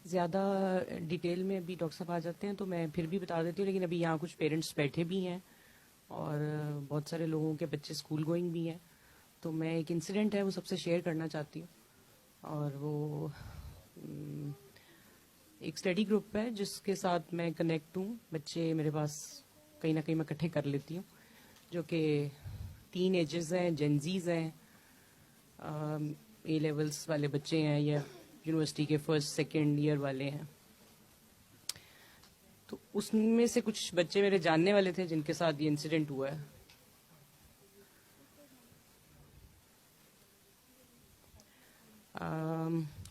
زیادہ ڈیٹیل میں ابھی ڈاکٹر صاحب آ جاتے ہیں تو میں پھر بھی بتا دیتی ہوں، لیکن ابھی یہاں کچھ پیرنٹس بیٹھے بھی ہیں اور بہت سارے لوگوں کے بچے اسکول گوئنگ بھی ہیں، تو میں ایک انسیڈنٹ ہے وہ سب سے شیئر کرنا چاہتی ہوں. اور وہ ایک اسٹڈی گروپ ہے جس کے ساتھ میں کنیکٹ ہوں. بچے میرے پاس کہیں نہ کہیں میں اکٹھے کر لیتی ہوں، جو کہ تین ایجز ہیں، جنزیز ہیں، اے لیولس والے بچے ہیں یا یونیورسٹی کے فرسٹ سیکنڈ ایئر والے ہیں. تو اس میں سے کچھ بچے میرے جاننے والے تھے جن کے ساتھ یہ انسیڈنٹ ہوا ہے.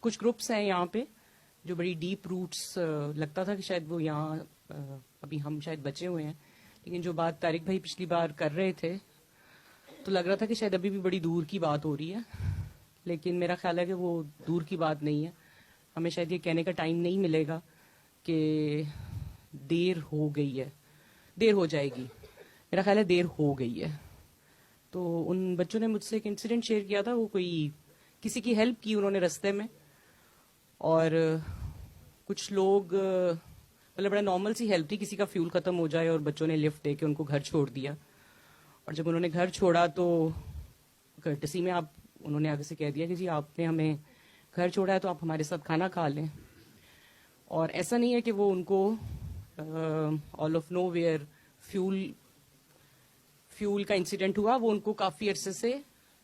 کچھ گروپس ہیں یہاں پہ جو بڑی ڈیپ روٹس، لگتا تھا کہ شاید وہ یہاں ابھی ہم شاید بچے ہوئے ہیں، لیکن جو بات طارق بھائی پچھلی بار کر رہے تھے تو لگ رہا تھا کہ شاید ابھی بھی بڑی دور کی بات ہو رہی ہے، لیکن میرا خیال ہے کہ وہ دور کی بات نہیں ہے. ہمیں شاید یہ کہنے کا ٹائم نہیں ملے گا کہ دیر ہو گئی ہے، دیر ہو جائے گی. میرا خیال ہے دیر ہو گئی ہے. تو ان بچوں نے مجھ سے ایک انسیڈنٹ شیئر کیا تھا. وہ کوئی کسی کی ہیلپ کی انہوں نے رستے میں، اور کچھ لوگ مطلب بڑا نارمل سی ہیلپ تھی، کسی کا فیول ختم ہو جائے اور بچوں نے لفٹ دے کے ان کو گھر چھوڑ دیا. اور جب انہوں نے گھر چھوڑا تو کرٹسی میں انہوں نے آگے سے کہہ دیا کہ جی آپ نے ہمیں گھر چھوڑا ہے تو آپ ہمارے ساتھ کھانا کھا لیں. اور ایسا نہیں ہے کہ وہ ان کو all of nowhere fuel کا انسیڈنٹ ہوا، وہ ان کو کافی عرصے سے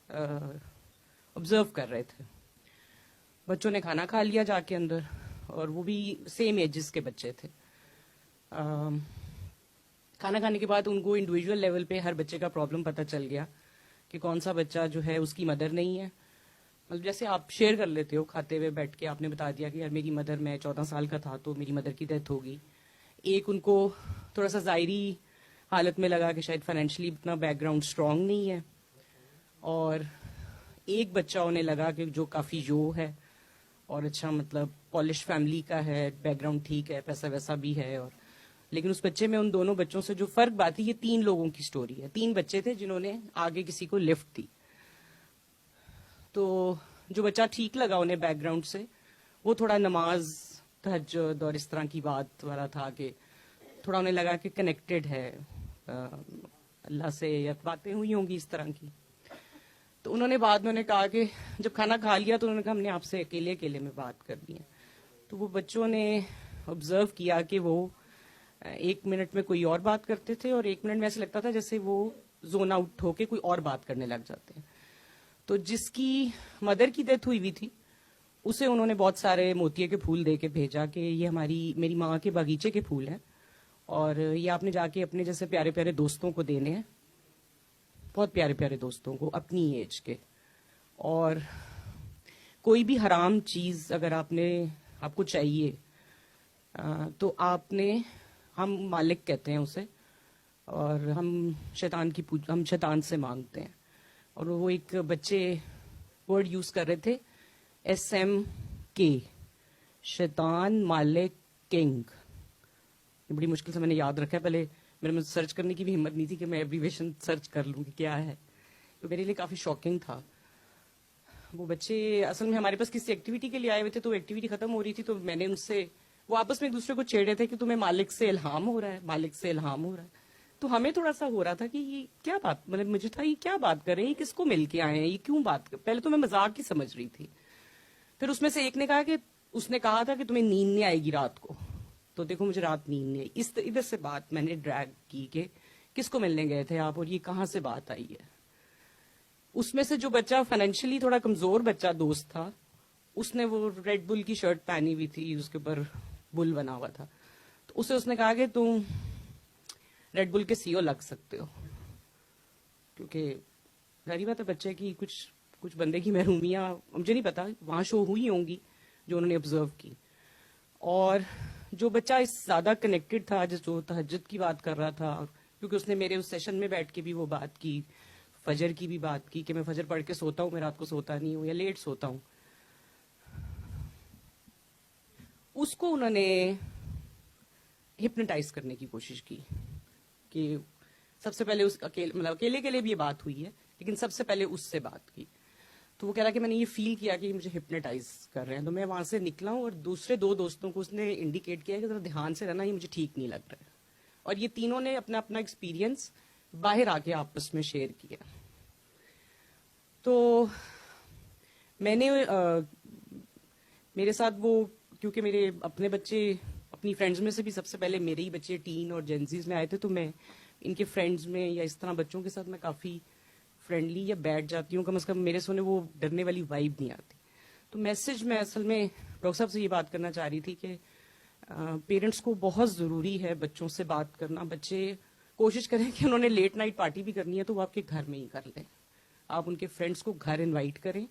آبزرو کر رہے تھے. بچوں نے کھانا کھا لیا جا کے اندر، اور وہ بھی سیم ایجز کے بچے تھے. کھانا کھانے کے بعد ان کو انڈیویجول لیول پہ ہر بچے کا پرابلم پتہ چل گیا کہ کون سا بچہ جو ہے اس کی مدر نہیں ہے. مطلب جیسے آپ شیئر کر لیتے ہو کھاتے ہوئے بیٹھ کے، آپ نے بتا دیا کہ یار میری مدر، میں 14 سال کا تھا تو میری مدر کی ڈیتھ ہوگی. ایک ان کو تھوڑا سا ظاہری حالت میں لگا کہ شاید فائنینشلی اتنا بیک گراؤنڈ اسٹرانگ نہیں ہے، اور ایک بچہ انہیں لگا کہ جو کافی ہے اور اچھا مطلب پالش فیملی کا ہے، بیک گراؤنڈ ٹھیک ہے، پیسہ ویسا بھی ہے. اور لیکن اس بچے میں ان دونوں بچوں سے جو فرق بات ہے، یہ 3 لوگوں کی سٹوری ہے. 3 بچے تھے جنہوں نے آگے کسی کو لفٹ دی. تو جو بچہ ٹھیک لگا انہیں بیک گراؤنڈ سے، وہ تھوڑا نماز، تہجد اور اس طرح کی بات والا تھا، کہ تھوڑا انہیں لگا کہ کنیکٹڈ ہے اللہ سے، یا باتیں ہوئی ہوں گی اس طرح کی. تو انہوں نے بعد میں انہیں کہا کہ جب کھانا کھا لیا تو انہوں نے کہا ہم نے آپ سے اکیلے اکیلے میں بات کرنی ہے. تو وہ بچوں نے آبزرو کیا کہ وہ 1 منٹ میں کوئی اور بات کرتے تھے، اور 1 منٹ میں ایسے لگتا تھا جیسے وہ زون آؤٹ ہو کے کوئی اور بات کرنے لگ جاتے ہیں. تو جس کی مدر کی ڈیتھ ہوئی ہوئی تھی اسے انہوں نے بہت سارے موتیے کے پھول دے کے بھیجا کہ یہ میری ماں کے باغیچے کے پھول ہیں، اور یہ آپ نے جا کے اپنے جیسے پیارے پیارے دوستوں کو دینے ہیں، بہت پیارے پیارے دوستوں کو اپنی ایج کے. اور کوئی بھی حرام چیز اگر آپ کو چاہیے تو ہم مالک کہتے ہیں اسے، اور ہم شیطان سے مانگتے ہیں. اور وہ ایک بچے ورڈ یوز کر رہے تھے SMK، شیطان، مالک، کنگ. بڑی مشکل سے میں نے یاد رکھا ہے. پہلے میرے میں سرچ کرنے کی بھی ہمت نہیں تھی کہ میں ایبریویشن سرچ کر لوں کہ کیا ہے. تو میرے لیے کافی شاکنگ تھا. وہ بچے اصل میں ہمارے پاس کسی ایکٹیویٹی کے لیے آئے ہوئے تھے، تو ایکٹیویٹی ختم ہو رہی تھی، تو میں نے ان سے، وہ آپس میں ایک دوسرے کو چھیڑے تھے کہ تمہیں مالک سے الہام ہو رہا ہے، مالک سے الہام ہو رہا ہے. تو ہمیں تھوڑا سا ہو رہا تھا کہ یہ کیا بات، مطلب مجھے تھا یہ کیا بات کر رہے ہیں، یہ کس کو مل کے آئے ہیں، یہ کیوں بات کر. پہلے تو میں مذاق ہی سمجھ رہی تھی. پھر اس میں سے ایک نے کہا کہ اس نے کہا تھا کہ تمہیں نیند نہیں آئے گی رات کو. تو دیکھو مجھے رات نیند نہیں آئی. ادھر سے بات میں نے ڈریگ کی کہ کس کو ملنے گئے تھے آپ، اور یہ کہاں سے بات آئی ہے. اس میں سے جو بچہ فائنینشلی تھوڑا کمزور بچہ دوست تھا، اس نے وہ ریڈ بل کی شرٹ پہنی ہوئی تھی، اس کے اوپر بل بنا ہوا تھا. تو اس نے کہا کہ تم ریڈ بل کے CEO لگ سکتے ہو، کیونکہ ظاہری بات ہے بچے کی کچھ بندے کی محرومیاں مجھے نہیں پتا وہاں شو ہوئی ہوں گی جو انہوں نے آبزرو کی. اور جو بچہ اس زیادہ کنیکٹڈ تھا، جو تہجد کی بات کر رہا تھا، کیونکہ اس نے میرے اس سیشن میں بیٹھ کے بھی وہ بات کی، فجر کی بھی بات کی کہ میں فجر پڑھ کے سوتا ہوں، میں رات کو سوتا نہیں ہوں یا لیٹ سوتا ہوں. اس کو انہوں نے ہپنوٹائز کرنے کی کوشش کی کہ سب سے پہلے اکیلے کے لیے بھی یہ بات ہوئی ہے، لیکن سب سے پہلے اس سے بات کی. تو وہ کہہ رہا کہ میں نے یہ فیل کیا کہ مجھے ہپنوٹائز کر رہے ہیں. تو میں وہاں سے نکلا ہوں اور دوسرے 2 دوستوں کو اس نے انڈیکیٹ کیا کہ ذرا دھیان سے رہنا, یہ مجھے ٹھیک نہیں لگ رہا ہے. اور یہ تینوں نے اپنا اپنا ایکسپیرینس باہر آ کے آپس میں شیئر کیا. تو میں نے میرے ساتھ وہ, کیونکہ میرے اپنے بچے اپنی فرینڈز میں سے بھی سب سے پہلے میرے ہی بچے ٹین اور جینزیز میں آئے تھے, تو میں ان کے فرینڈز میں یا اس طرح بچوں کے ساتھ میں کافی فرینڈلی یا بیٹھ جاتی ہوں, کم از کم میرے سے انہیں وہ ڈرنے والی وائب نہیں آتی. تو میسج میں اصل میں ڈاکٹر صاحب سے یہ بات کرنا چاہ رہی تھی کہ پیرنٹس کو بہت ضروری ہے بچوں سے بات کرنا. بچے کوشش کریں کہ انہوں نے لیٹ نائٹ پارٹی بھی کرنی ہے تو وہ آپ کے گھر میں ہی کر لیں. آپ ان کے فرینڈس کو گھر انوائٹ کریں,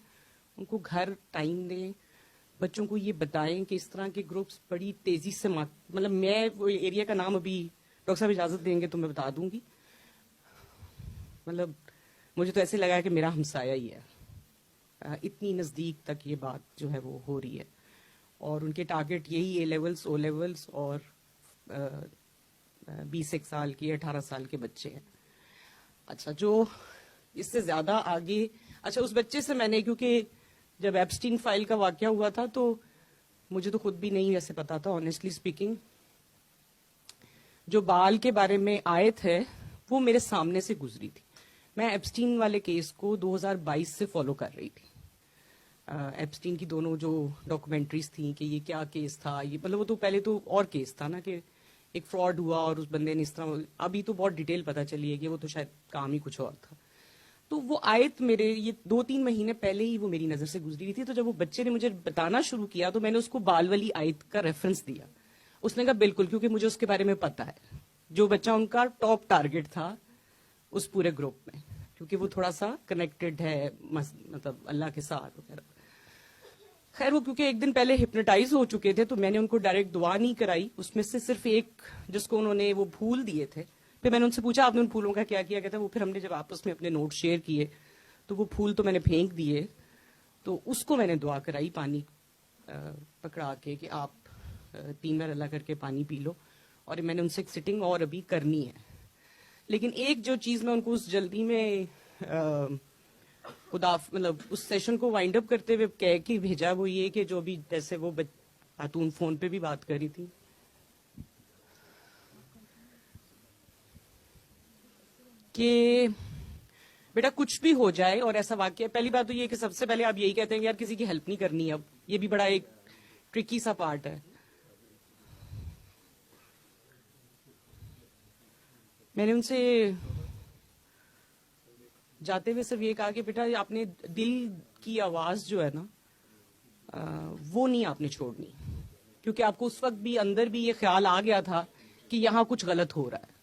ان کو گھر ٹائم دیں, بچوں کو یہ بتائیں کہ اس طرح کے گروپس بڑی تیزی سے مطلب میں وہ ایریا کا نام ابھی ڈاکٹر صاحب اجازت دیں گے تو میں بتا دوں گی. مطلب مجھے تو ایسے لگا کہ میرا ہمسایہ ہی ہے, اتنی نزدیک تک یہ بات جو ہے وہ ہو رہی ہے. اور ان کے ٹارگٹ یہی اے لیولز, او لیولز اور 21 سال کے 18 سال کے بچے ہیں. اچھا, جو اس سے زیادہ آگے, اچھا اس بچے سے میں نے, کیونکہ جب ایپسٹین فائل کا واقعہ ہوا تھا تو مجھے تو خود بھی نہیں ویسے پتا تھا آنیسٹلی اسپیکنگ. جو بال کے بارے میں آیت ہے وہ میرے سامنے سے گزری تھی. میں ایپسٹین والے کیس کو 2022 سے فالو کر رہی تھی. ایپسٹین کی دونوں جو ڈاکومنٹریز تھیں کہ یہ کیا کیس تھا, یہ مطلب وہ تو پہلے تو اور کیس تھا نا کہ ایک فراڈ ہوا اور اس بندے نے اس طرح, ابھی تو بہت ڈیٹیل پتا چلی ہے کہ وہ تو شاید کام ہی کچھ اور تھا. تو وہ آیت میرے یہ 2-3 مہینے پہلے ہی وہ میری نظر سے گزری ہوئی تھی. تو جب وہ بچے نے مجھے بتانا شروع کیا تو میں نے اس کو بال والی آیت کا ریفرنس دیا. اس نے کہا بالکل, کیونکہ مجھے اس کے بارے میں پتا ہے. جو بچہ ان کا ٹاپ ٹارگٹ تھا اس پورے گروپ میں, کیونکہ وہ تھوڑا سا کنیکٹڈ ہے مطلب اللہ کے ساتھ وغیرہ. خیر وہ کیونکہ ایک دن پہلے ہپنوٹائز ہو چکے تھے تو میں نے ان کو ڈائریکٹ دعا نہیں کرائی. اس میں سے صرف ایک جس کو انہوں نے وہ پھول دیے تھے, پھر میں نے ان سے پوچھا آپ نے ان پھولوں کا کیا کیا, کہتا وہ پھر ہم نے جب آپس میں اپنے نوٹ شیئر کیے تو وہ پھول تو میں نے پھینک دیے, تو اس کو میں نے دعا کرائی پانی پکڑا کے کہ آپ 3 بار اللہ کر کے پانی پی لو. اور میں نے ان سے ایک سٹنگ اور ابھی کرنی ہے. لیکن ایک جو چیز میں ان کو اس جلدی میں خدا مطلب اس سیشن کو وائنڈ اپ کرتے ہوئے کہہ کے بھیجا, وہ یہ کہ جو بھی جیسے وہ خاتون فون پہ بھی بات کر رہی تھی کہ بیٹا کچھ بھی ہو جائے اور ایسا واقعہ, پہلی بات تو یہ کہ سب سے پہلے آپ یہی کہتے ہیں کہ یار کسی کی ہیلپ نہیں کرنی. اب یہ بھی بڑا ایک ٹرکی سا پارٹ ہے. میں نے ان سے جاتے ہوئے صرف یہ کہا کہ بیٹا آپ نے دل کی آواز جو ہے نا وہ نہیں آپ نے چھوڑنی, کیونکہ آپ کو اس وقت بھی اندر بھی یہ خیال آ گیا تھا کہ یہاں کچھ غلط ہو رہا ہے.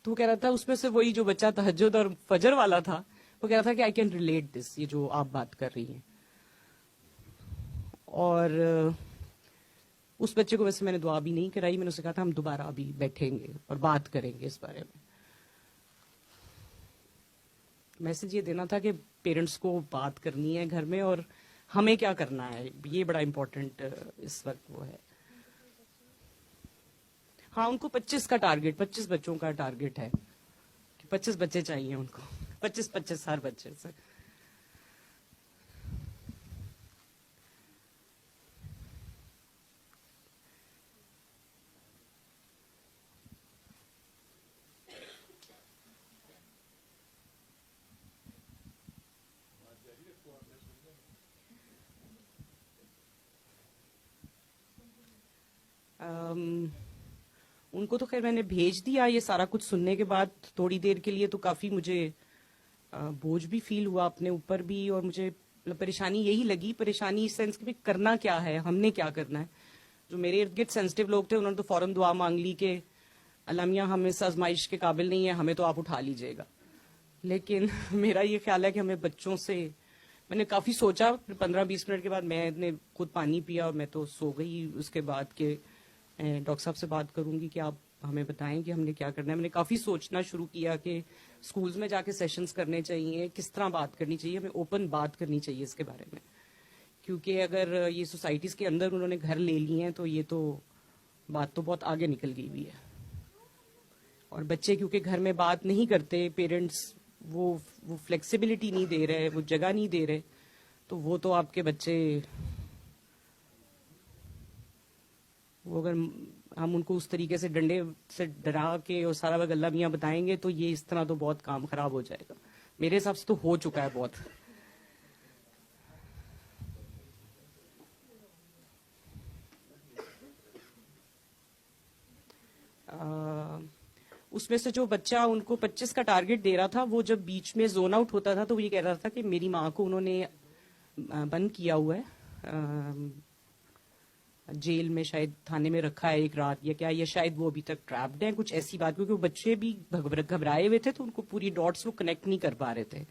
تو وہ کہہ رہا تھا اس میں سے وہی جو بچہ تہجد اور فجر والا تھا وہ کہہ رہا تھا کہ آئی کین ریلیٹ دس, یہ جو آپ بات کر رہی ہیں. اور اس بچے کو ویسے میں نے دعا بھی نہیں کرائی. میں نے اسے کہا تھا ہم دوبارہ ابھی بیٹھیں گے اور بات کریں گے اس بارے میں. میسج یہ دینا تھا کہ پیرنٹس کو بات کرنی ہے گھر میں اور ہمیں کیا کرنا ہے, یہ بڑا امپورٹنٹ اس وقت وہ ہے. ہاں ان کو 25 کا ٹارگٹ, 25 بچوں کا ٹارگٹ ہے, 25 بچے چاہیے ان کو, 25 ہر بچے سے. ان کو تو خیر میں نے بھیج دیا. یہ سارا کچھ سننے کے بعد تھوڑی دیر کے لیے تو کافی مجھے بوجھ بھی فیل ہوا اپنے اوپر بھی, اور مجھے پریشانی یہی لگی, پریشانی اس سینس کہ کرنا کیا ہے, ہم نے کیا کرنا ہے. جو میرے ارد گرد سینسٹیو لوگ تھے انہوں نے تو فوراً دعا مانگ لی کہ اللہ میاں ہم اس آزمائش کے قابل نہیں ہے, ہمیں تو آپ اٹھا لیجیے گا. لیکن میرا یہ خیال ہے کہ ہمیں بچوں سے, میں نے کافی سوچا, 15-20 منٹ کے بعد میں نے خود پانی پیا اور میں تو سو گئی. اس کے بعد کہ ڈاکٹر صاحب سے بات کروں گی کہ آپ ہمیں بتائیں کہ ہم نے کیا کرنا ہے. میں نے کافی سوچنا شروع کیا کہ اسکولز میں جا کے سیشنز کرنے چاہیے, کس طرح بات کرنی چاہیے, ہمیں اوپن بات کرنی چاہیے اس کے بارے میں. کیونکہ اگر یہ سوسائٹیز کے اندر انہوں نے گھر لے لی ہیں تو یہ تو بات تو بہت آگے نکل گئی ہوئی ہے. اور بچے کیونکہ گھر میں بات نہیں کرتے, پیرنٹس وہ فلیکسیبلٹی نہیں دے رہے, وہ جگہ نہیں دے رہے, تو وہ تو آپ کے بچے، وہ اگر ہم ان کو اس طریقے سے ڈنڈے سے ڈرا کے اور سارا وقت اللہ میاں بتائیں گے تو یہ اس طرح تو بہت کام خراب ہو جائے گا. میرے حساب سے تو ہو چکا ہے بہت. اس میں سے جو بچہ ان کو 25 کا ٹارگٹ دے رہا تھا، وہ جب بیچ میں زون آؤٹ ہوتا تھا تو وہ یہ کہہ رہا تھا کہ میری ماں کو انہوں نے بند کیا ہوا ہے، جیل میں شاید تھانے میں رکھا ہے ایک رات یا کیا، یا شاید وہ ابھی تک ٹریپڈ ہیں، کچھ ایسی بات. کیونکہ وہ بچے بھی گھبرائے ہوئے تھے تو ان کو پوری ڈاٹس وہ کنیکٹ نہیں کر پا رہے تھے.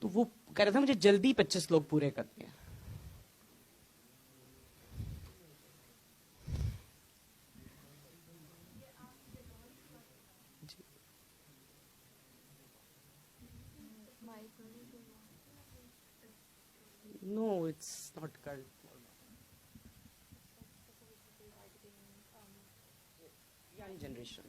تو وہ کہہ رہا تھا مجھے جلدی 25 لوگ پورے کرنے ہیں. No it's not cult. Young generation.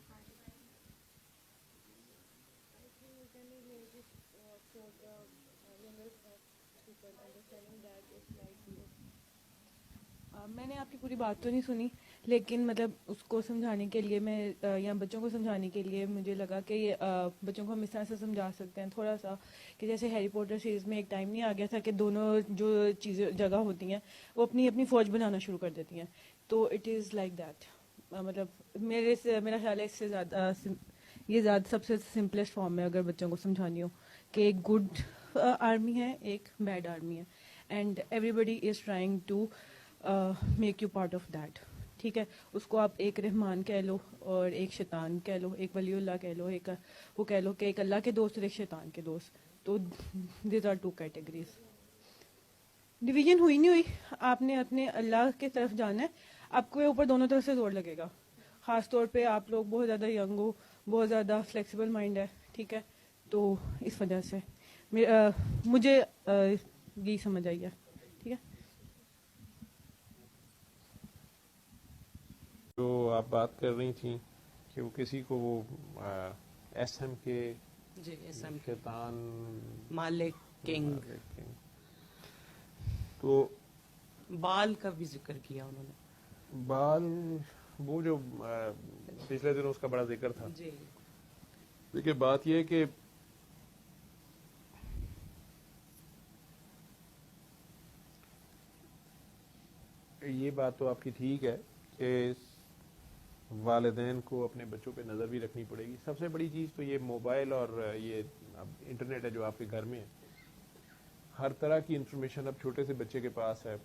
میں نے آپ کی پوری بات تو نہیں سنی، لیکن مطلب اس کو سمجھانے کے لیے میں یا بچوں کو سمجھانے کے لیے مجھے لگا کہ بچوں کو ہم اس طرح سے سمجھا سکتے ہیں تھوڑا سا، کہ جیسے ہیری پوٹر سیریز میں ایک ٹائم نہیں آ گیا تھا کہ دونوں جو چیزیں جگہ ہوتی ہیں وہ اپنی اپنی فوج بنانا شروع کر دیتی ہیں. تو اٹ از لائک دیٹ. مطلب میرا خیال ہے اس سے زیادہ یہ زیادہ سب سے سمپلسٹ فارم ہے اگر بچوں کو سمجھانی ہو کہ ایک گڈ آرمی ہے، ایک بیڈ آرمی ہے، and everybody is trying to make you part of that. ٹھیک ہے، اس کو آپ ایک رحمان کہہ لو اور ایک شیطان کہہ لو، ایک ولی اللہ کہہ لو، ایک وہ کہہ لو کہ ایک اللہ کے دوست اور ایک شیطان کے دوست. تو these are two categories. Division ہوئی نہیں ہوئی، آپ نے اپنے اللہ کی طرف جانا ہے، آپ کو اوپر دونوں طرف سے زور لگے گا. خاص طور پہ آپ لوگ بہت زیادہ ینگ ہو، بہت زیادہ فلیکسیبل مائنڈ ہے. ٹھیک ہے، تو اس وجہ سے مجھے یہی سمجھ آئی ہے. ٹھیک ہے، جو آپ بات کر رہی تھیں کہ وہ کسی کو وہ ایس ایم کے جی ایسا شیطان مالک کنگ. تو بال کا بھی ذکر کیا انہوں نے. بال وہ جو پچھلے دنوں اس کا بڑا ذکر تھا. جی دیکھیے بات یہ ہے کہ یہ بات تو آپ کی ٹھیک ہے کہ والدین کو اپنے بچوں پہ نظر بھی رکھنی پڑے گی. سب سے بڑی چیز تو یہ موبائل اور یہ اب انٹرنیٹ ہے جو آپ کے گھر میں ہے. ہر طرح کی انفارمیشن اب چھوٹے سے بچے کے پاس ہے.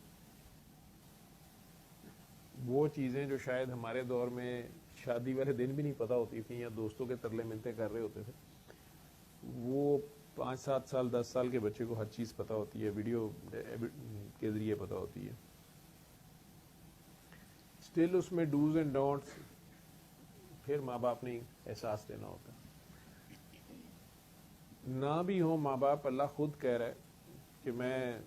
وہ چیزیں جو شاید ہمارے دور میں شادی والے دن بھی نہیں پتہ ہوتی تھیں یا دوستوں کے ترلے ملتے کر رہے ہوتے تھے، وہ 5-7 سال 10 سال کے بچے کو ہر چیز پتہ ہوتی ہے، ویڈیو کے ذریعے پتہ ہوتی ہے. اسٹل اس میں ڈوز اینڈ ڈونٹس پھر ماں باپ نے احساس دینا ہوتا ہے. نہ بھی ہو ماں باپ، اللہ خود کہہ رہا ہے کہ میں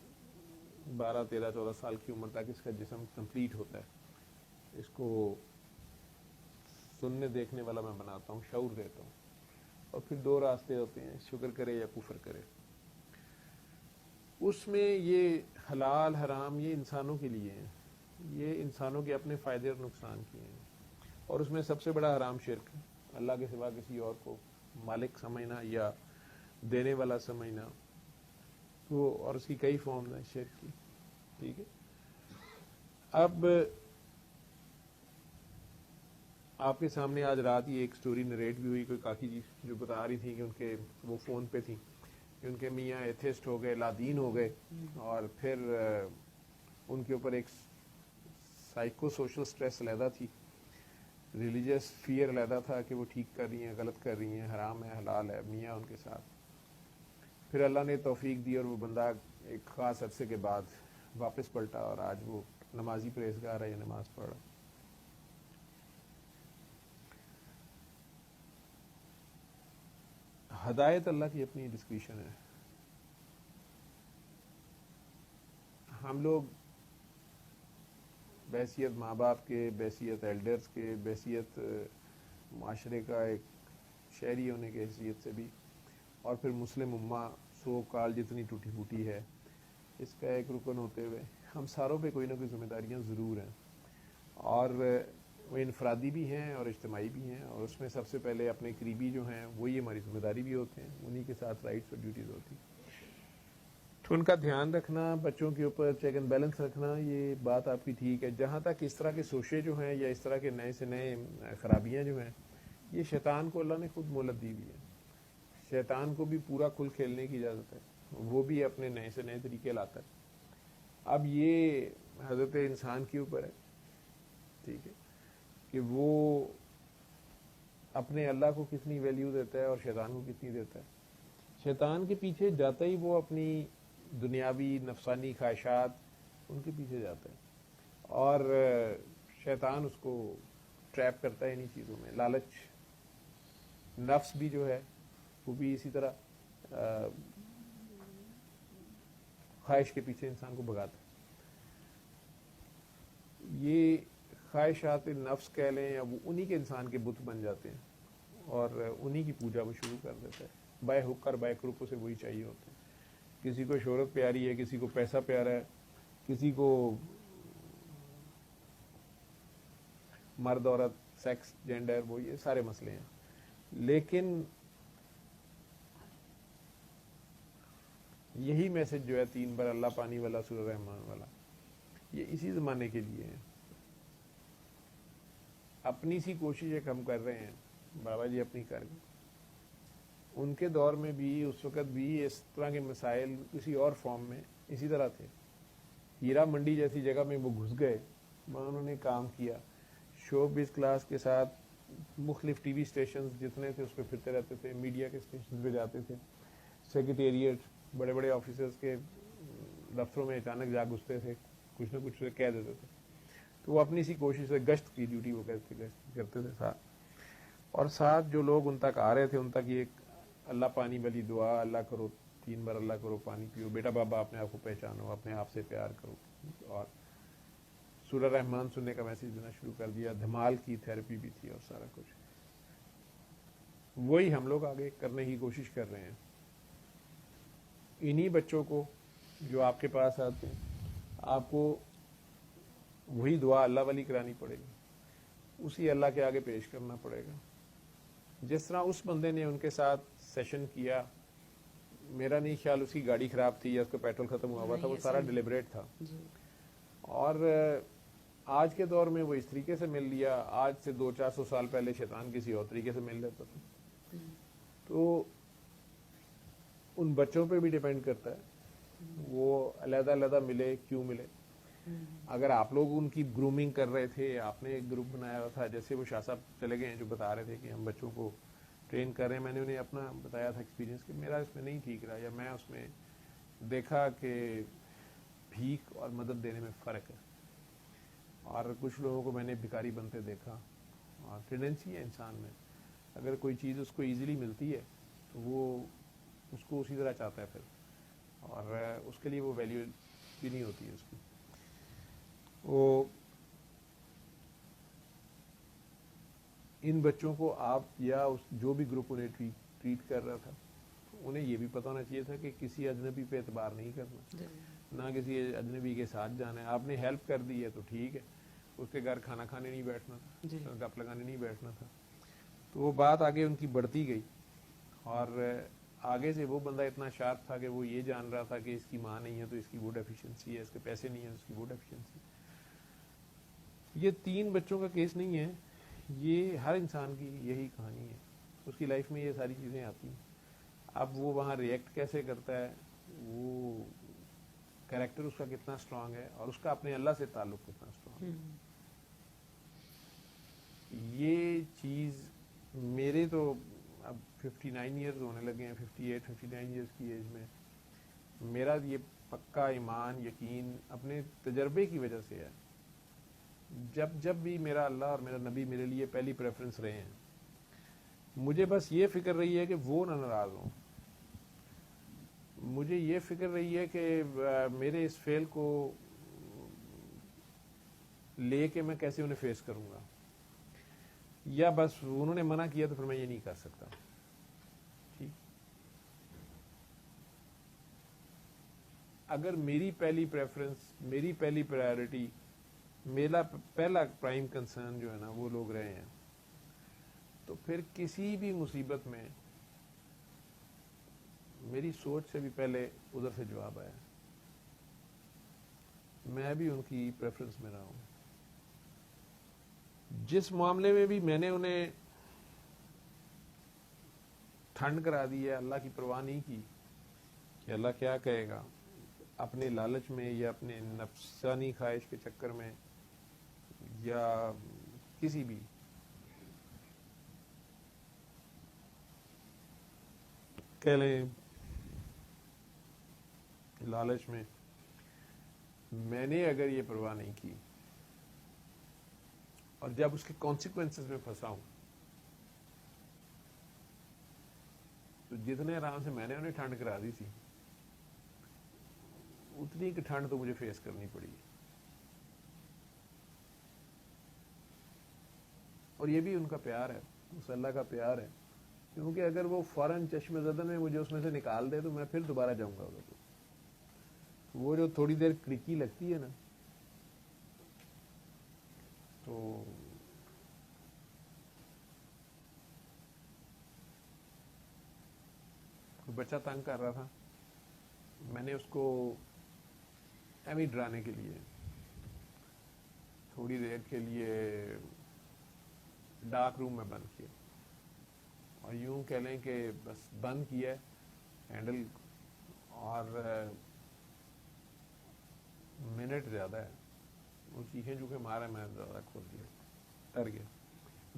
12 13 14 سال کی عمر تک اس کا جسم کمپلیٹ ہوتا ہے، اس کو سننے دیکھنے والا میں بناتا ہوں، شعور دیتا ہوں. اور پھر 2 راستے ہوتے ہیں، شکر کرے یا کفر کرے. اس میں یہ حلال حرام یہ انسانوں کے لیے ہیں، یہ انسانوں کے اپنے فائدے اور نقصان کے ہیں. اور اس میں سب سے بڑا حرام شرک ہے، اللہ کے سوا کسی اور کو مالک سمجھنا یا دینے والا سمجھنا. وہ اور اس کی کئی فارم ہیں شرک کی. ٹھیک ہے، اب آپ کے سامنے آج رات ہی ایک سٹوری نریٹ بھی ہوئی، کوئی کاکی جی جو بتا رہی تھی کہ ان کے وہ فون پہ تھی کہ ان کے میاں ایتھسٹ ہو گئے، لادین ہو گئے، اور پھر ان کے اوپر ایک سائیکو سوشل سٹریس علیحدہ تھی، ریلیجیس فیئر علیحدہ تھا کہ وہ ٹھیک کر رہی ہیں، غلط کر رہی ہیں، حرام ہے حلال ہے، میاں ان کے ساتھ. پھر اللہ نے توفیق دی اور وہ بندہ ایک خاص عرصے کے بعد واپس پلٹا اور آج وہ نمازی پرہیزگار ہے یا نماز پڑھ رہا. ہدایت اللہ کی اپنی ڈسکریشن ہے. ہم لوگ بحیثیت ماں باپ کے، بحیثیت ایلڈرز کے، بحیثیت معاشرے کا ایک شہری ہونے کی حیثیت سے بھی، اور پھر مسلم امہ سو کال جتنی ٹوٹی پھوٹی ہے، اس کا ایک رکن ہوتے ہوئے ہم ساروں پہ کوئی نہ کوئی ذمہ داریاں ضرور ہیں، اور وہ انفرادی بھی ہیں اور اجتماعی بھی ہیں، اور اس میں سب سے پہلے اپنے قریبی جو ہیں وہی ہماری ذمہ داری بھی ہوتے ہیں، انہی کے ساتھ رائٹس اور ڈیوٹیز ہوتی ہیں. تو ان کا دھیان رکھنا، بچوں کے اوپر چیک اینڈ بیلنس رکھنا، یہ بات آپ کی ٹھیک ہے. جہاں تک اس طرح کے سوچے جو ہیں یا اس طرح کے نئے سے نئے خرابیاں جو ہیں، یہ شیطان کو اللہ نے خود مہلت دی ہوئی ہے. شیطان کو بھی پورا کھل کھیلنے کی اجازت ہے، وہ بھی اپنے نئے سے نئے طریقے لاتا ہے. اب یہ حضرت انسان کے اوپر ہے، ٹھیک ہے، کہ وہ اپنے اللہ کو کتنی ویلیو دیتا ہے اور شیطان کو کتنی دیتا ہے. شیطان کے پیچھے جاتا ہی وہ اپنی دنیاوی نفسانی خواہشات ان کے پیچھے جاتا ہے، اور شیطان اس کو ٹریپ کرتا ہے انہی چیزوں میں. لالچ، نفس بھی جو ہے وہ بھی اسی طرح خواہش کے پیچھے انسان کو بھگاتا ہے. یہ خواہشات نفس کہہ لیں یا وہ انہی کے انسان کے بت بن جاتے ہیں اور انہی کی پوجا وہ شروع کر دیتا ہے. بائے حق اور بائے کرپ اسے وہی چاہیے ہوتے ہیں. کسی کو شہرت پیاری ہے، کسی کو پیسہ پیارا ہے، کسی کو مرد عورت، سیکس، جینڈر، وہ یہ سارے مسئلے ہیں. لیکن یہی میسج جو ہے 3 بار اللہ پانی والا سورہ رحمان والا، یہ اسی زمانے کے لیے ہے. اپنی سی کوشش ایک ہم کر رہے ہیں، بابا جی اپنی کر گئے. ان کے دور میں بھی اس وقت بھی اس طرح کے مسائل کسی اور فارم میں اسی طرح تھے. ہیرا منڈی جیسی جگہ میں وہ گھس گئے، وہاں انہوں نے کام کیا. شو بیس کلاس کے ساتھ مختلف ٹی وی اسٹیشنز جتنے تھے اس پہ پھرتے رہتے تھے، میڈیا کے اسٹیشنز پہ جاتے تھے، سیکریٹریٹ، بڑے بڑے آفیسرز کے دفتروں میں اچانک جا گھستے تھے، کچھ نہ کچھ کہہ دیتے تھے. تو وہ اپنی سی کوشش سے گشت کی ڈیوٹی وہ گشت کرتے تھے ساتھ، اور ساتھ جو لوگ ان تک آ رہے تھے ان تک یہ اللہ پانی والی دعا، اللہ کرو 3 بار اللہ کرو، پانی پیو، بیٹا بابا اپنے آپ کو پہچانو، اپنے آپ سے پیار کرو، اور سورہ رحمان سننے کا میسج دینا شروع کر دیا. دھمال کی تھراپی بھی تھی اور سارا کچھ. وہی ہم لوگ آگے کرنے کی کوشش کر رہے ہیں. انہی بچوں کو جو آپ کے پاس آتے ہیں، آپ کو وہی دعا اللہ والی کرانی پڑے گی، اسی اللہ کے آگے پیش کرنا پڑے گا. جس طرح اس بندے نے ان کے ساتھ سیشن کیا، میرا نہیں خیال اس کی گاڑی خراب تھی یا اس کا پیٹرول ختم ہوا تھا، وہ سارا ڈیلیبریٹ تھا. اور آج کے دور میں وہ اس طریقے سے مل لیا، آج سے 200-400 سال پہلے شیطان کسی اور طریقے سے مل لیتا تھا. تو ان بچوں پہ بھی ڈیپینڈ کرتا ہے وہ علیحدہ علیحدہ ملے، کیوں ملے. اگر آپ لوگ ان کی گرومنگ کر رہے تھے، آپ نے ایک گروپ بنایا ہوا تھا، جیسے وہ شاہ صاحب چلے گئے ہیں جو بتا رہے تھے کہ ہم بچوں کو ٹرین کر رہے ہیں، میں نے انہیں اپنا بتایا تھا ایکسپیرینس کہ میرا اس میں نہیں ٹھیک رہا، یا میں اس میں دیکھا کہ بھیک اور مدد دینے میں فرق ہے. اور کچھ لوگوں کو میں نے بھکاری بنتے دیکھا. اور ٹینڈنسی ہے انسان میں، اگر کوئی چیز اس کو ایزیلی ملتی ہے تو وہ اس کو اسی طرح چاہتا ہے پھر، اور اس کے لیے وہ ویلیو بھی نہیں ہوتی ہے اس کی. وہ ان بچوں کو آپ یا جو بھی گروپ انہیں ٹریٹ کر رہا تھا، انہیں یہ بھی پتا ہونا چاہیے تھا کہ کسی اجنبی پہ اعتبار نہیں کرنا، نہ کسی اجنبی کے ساتھ جانا ہے. آپ نے ہیلپ کر دی ہے تو ٹھیک ہے، اس کے گھر کھانا کھانے نہیں بیٹھنا تھا، گپ لگانے نہیں بیٹھنا تھا. تو وہ بات آگے ان کی بڑھتی گئی، اور آگے سے وہ بندہ اتنا شارپ تھا کہ وہ یہ جان رہا تھا کہ اس کی ماں نہیں ہے تو اس کی وہ ڈیفیشنسی ہے، اس کے پیسے نہیں ہیں اس کی وہ ڈیفیشنسی. یہ 3 بچوں کا کیس نہیں ہے، یہ ہر انسان کی یہی کہانی ہے. اس کی لائف میں یہ ساری چیزیں آتی ہیں. اب وہ وہاں ریئیکٹ کیسے کرتا ہے، وہ کریکٹر اس کا کتنا اسٹرانگ ہے، اور اس کا اپنے اللہ سے تعلق کتنا اسٹرانگ ہے. یہ چیز میرے تو اب 59 ایئرز ہونے لگے ہیں، 58-59 ایئرز کی ایج میں میرا یہ پکا ایمان، یقین اپنے تجربے کی وجہ سے ہے. جب بھی میرا اللہ اور میرا نبی میرے لیے پہلی پریفرنس رہے ہیں، مجھے بس یہ فکر رہی ہے کہ وہ نہ ناراض ہوں. مجھے یہ فکر رہی ہے کہ میرے اس فیل کو لے کے میں کیسے انہیں فیس کروں گا، یا بس انہوں نے منع کیا تو پھر میں یہ نہیں کر سکتا. ٹھیک، اگر میری پہلی پریفرنس، میری پہلی پرائرٹی، میرا پہلا پرائم کنسرن جو ہے نا وہ لوگ رہے ہیں، تو پھر کسی بھی مصیبت میں میری سوچ سے بھی پہلے ادھر سے جواب آیا، میں بھی ان کی پریفرنس میں رہا ہوں. جس معاملے میں بھی میں نے انہیں ٹھنڈ کرا دی ہے، اللہ کی پرواہ نہیں کی کہ اللہ کیا کہے گا، اپنے لالچ میں یا اپنے نفسانی خواہش کے چکر میں یا کسی بھی کہہ لیں لالچ میں نے اگر یہ پرواہ نہیں کی اور جب اس کے کانسیکوینسز میں پھنسا ہوں، تو جتنے آرام سے میں نے انہیں ٹھنڈ کرا دی تھی اتنی کی ٹھنڈ تو مجھے فیس کرنی پڑی. اور یہ بھی ان کا پیار ہے، اس اللہ کا پیار ہے، کیونکہ اگر وہ فوراً چشم زدن میں مجھے اس میں سے نکال دے تو میں پھر دوبارہ جاؤں گا ادھر. وہ جو تھوڑی دیر کڑکی لگتی ہے نا، تو کوئی بچہ تنگ کر رہا تھا، میں نے اس کو ایویں ڈرانے کے لیے تھوڑی دیر کے لیے ڈارک روم میں بند کیا، اور یوں کہہ لیں کہ بس بند کیا ہینڈل، اور منٹ زیادہ ہے وہ چیخیں چونکہ مارا، میں زیادہ کھول دیا، ڈر گیا،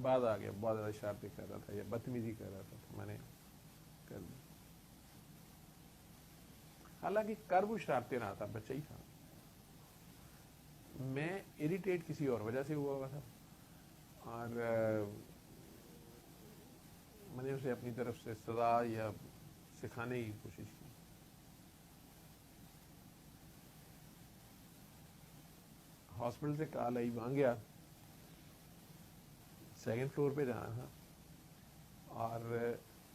بعد آ گیا، بہت زیادہ شرارتیں کر رہا تھا یا بدتمیزی کر رہا تھا تو میں نے کر دی. حالانکہ کر وہ شرارتیں رہا تھا، بچہ ہی تھا، میں اریٹیٹ کسی اور وجہ سے ہوا تھا، اور میں نے اسے اپنی طرف سے سزا یا سکھانے کی کوشش کی. ہاسپٹل سے کال آئی، وہاں گیا، سیکنڈ فلور پہ جانا تھا، اور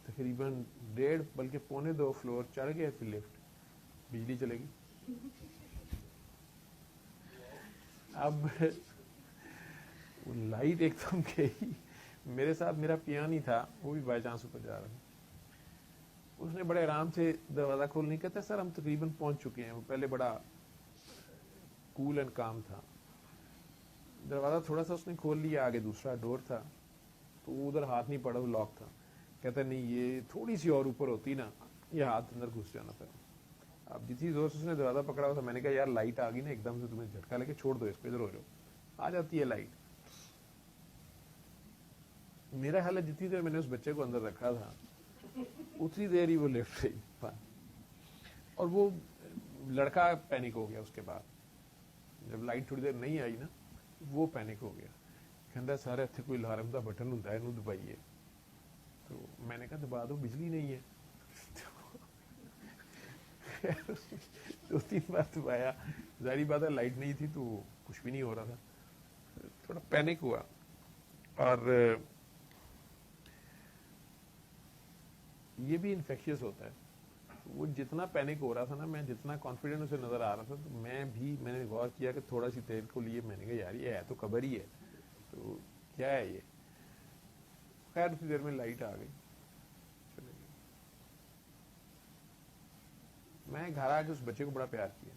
تقریباً 1.5 بلکہ 1.25 فلور چڑھ گئے تھے لفٹ، بجلی چلے گی. اب وہ لائٹ ایک دم گئی، میرے ساتھ میرا پیان ہی تھا، وہ بھی بائی چانس اوپر جا رہا تھا. اس نے بڑے آرام سے دروازہ کھولنے کہتا سر ہم تقریباً پہنچ چکے ہیں. وہ پہلے بڑا کول اینڈ کام تھا. دروازہ تھوڑا سا اس نے کھول لیا، آگے دوسرا ڈور تھا تو وہ ادھر ہاتھ نہیں پڑا، وہ لاک تھا. کہتا نہیں یہ تھوڑی سی اور اوپر ہوتی نا، یہ ہاتھ اندر گھس جانا تھا. اب جتنی زور سے اس نے دروازہ پکڑا ہوا تھا، میں نے کہا یار لائٹ آ گئی نا ایک دم سے، تمہیں جھٹکا لے کے چھوڑ دو اس پہ، ادھر ہو جاؤ. آ جاتی ہے لائٹ. میرا حال ہے جتنی دیر میں نے اس بچے کو اندر رکھا تھا اتنی دیر ہی وہ لفٹ رہی، اور وہ لڑکا پینک ہو گیا. اس کے بعد جب لائٹ تھوڑی دیر نہیں آئی نا، وہ پینک ہو گیا، کہندا سارے اتنے کوئی الارم کا بٹن ہوتا ہے انہوں دبائیے. تو میں نے کہا دبا دو، بجلی نہیں ہے. 2-3 بار دبایا، ظاہری بات ہے لائٹ نہیں تھی تو کچھ بھی نہیں ہو رہا تھا. تھوڑا پینک ہوا. اور یہ بھی انفیکشس ہوتا ہے. وہ جتنا پینک ہو رہا تھا نا، میں جتنا کانفیڈنٹ اسے نظر آ رہا تھا، تو میں نے غور کیا کہ تھوڑا سی دیر کو لیے میں نے کہا یار یہ ہے تو قبر ہی ہے، تو کیا ہے یہ. خیر اسی دیر میں لائٹ آ گئی، چلے گئے. میں گھر آ کے اس بچے کو بڑا پیار کیا.